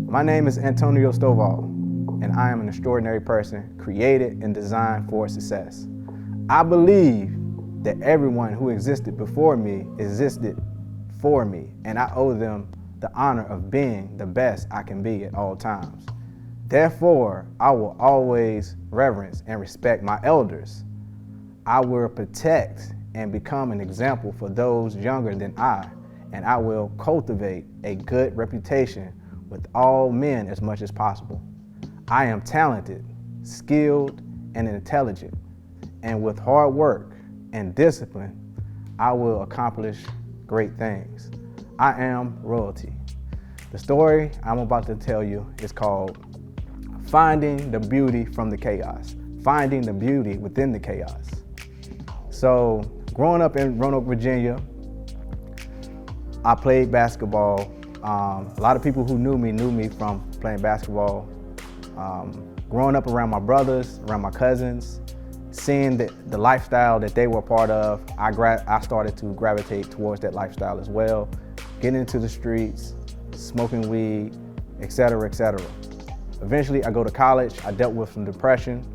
My name is Antionio Stovall, and I am an extraordinary person created and designed for success. I believe that everyone who existed before me existed for me, and I owe them the honor of being the best I can be at all times. Therefore, I will always reverence and respect my elders. I will protect and become an example for those younger than I, and I will cultivate a good reputation with all men as much as possible. I am talented, skilled, and intelligent, and with hard work and discipline, I will accomplish great things. I am royalty. The story I'm about to tell you is called Finding the Beauty from the Chaos, finding the beauty within the chaos. So, growing up in Roanoke, Virginia, I played basketball. A lot of people who knew me from playing basketball. Growing up around my brothers, around my cousins, seeing the lifestyle that they were part of, I started to gravitate towards that lifestyle as well. Getting into the streets, smoking weed, et cetera, et cetera. Eventually, I go to college. I dealt with some depression,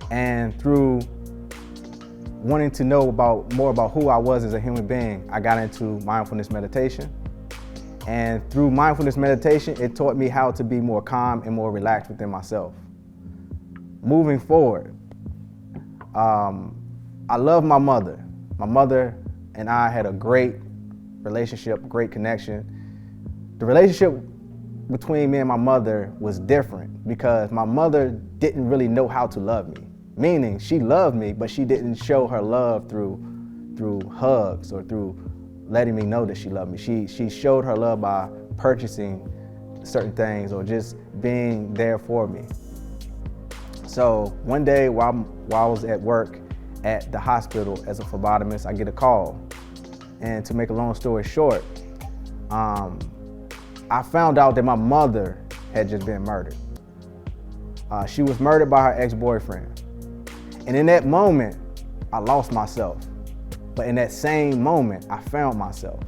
and through wanting to know more about who I was as a human being, I got into mindfulness meditation. And through mindfulness meditation, it taught me how to be more calm and more relaxed within myself. Moving forward, I love my mother. My mother and I had a great relationship, great connection. The relationship between me and my mother was different because my mother didn't really know how to love me. Meaning, she loved me, but she didn't show her love through hugs or through letting me know that she loved me. She showed her love by purchasing certain things or just being there for me. So one day while I was at work at the hospital as a phlebotomist, I get a call. And to make a long story short, I found out that my mother had just been murdered. She was murdered by her ex-boyfriend. And in that moment, I lost myself. But in that same moment, I found myself.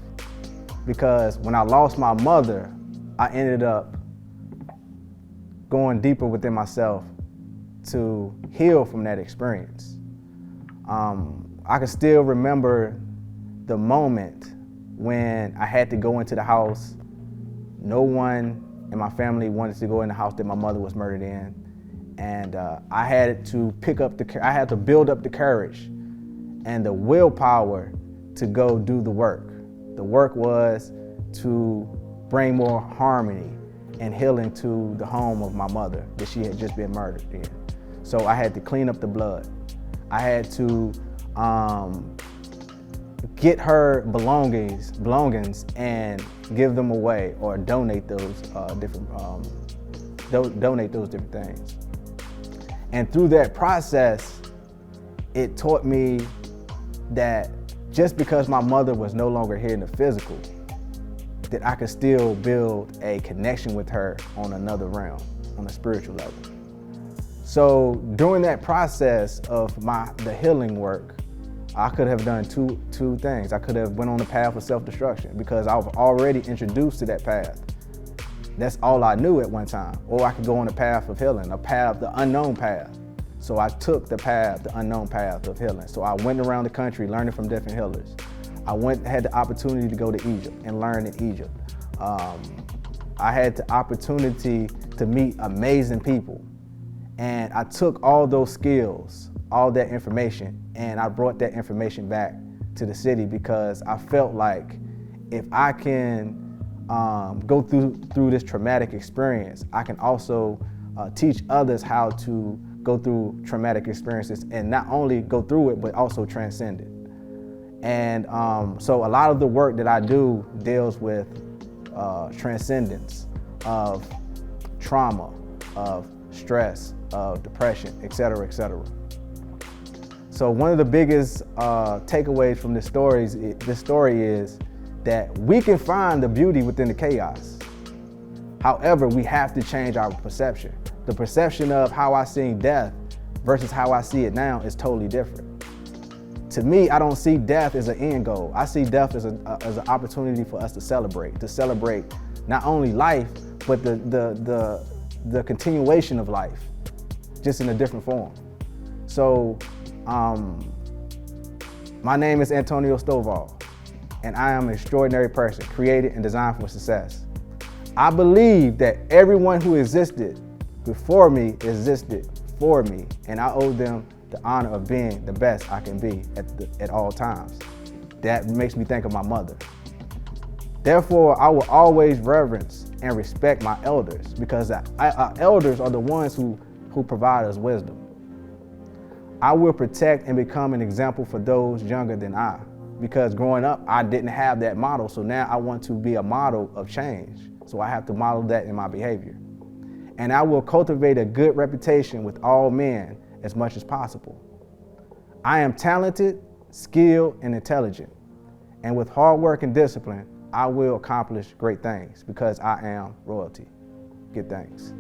Because when I lost my mother, I ended up going deeper within myself to heal from that experience. I can still remember the moment when I had to go into the house. No one in my family wanted to go in the house that my mother was murdered in. And I had to build up the courage and the willpower to go do the work. The work was to bring more harmony and healing to the home of my mother that she had just been murdered in. So I had to clean up the blood. I had to get her belongings and give them away or donate those different things. And through that process, it taught me that just because my mother was no longer here in the physical, that I could still build a connection with her on another realm, on a spiritual level. So during that process of the healing work, I could have done two things. I could have went on the path of self-destruction because I was already introduced to that path. That's all I knew at one time. Or I could go on the path of healing, the unknown path. So I took the unknown path of healing. So I went around the country learning from different healers. I had the opportunity to go to Egypt and learn in Egypt. I had the opportunity to meet amazing people. And I took all those skills, all that information, and I brought that information back to the city because I felt like if I can go through this traumatic experience, I can also teach others how to go through traumatic experiences and not only go through it, but also transcend it. And so a lot of the work that I do deals with transcendence of trauma, of stress, of depression, et cetera, et cetera. So one of the biggest takeaways from this story is that we can find the beauty within the chaos. However, we have to change our perception. The perception of how I see death versus how I see it now is totally different. To me, I don't see death as an end goal. I see death as an opportunity for us to celebrate not only life, but the continuation of life, just in a different form. So, my name is Antionio Stovall, and I am an extraordinary person, created and designed for success. I believe that everyone who existed before me existed for me, and I owe them the honor of being the best I can be at all times. That makes me think of my mother. Therefore, I will always reverence and respect my elders, because our elders are the ones who provide us wisdom. I will protect and become an example for those younger than I, because growing up, I didn't have that model, so now I want to be a model of change. So I have to model that in my behavior. And I will cultivate a good reputation with all men as much as possible. I am talented, skilled, and intelligent. And with hard work and discipline, I will accomplish great things because I am royalty. Good things.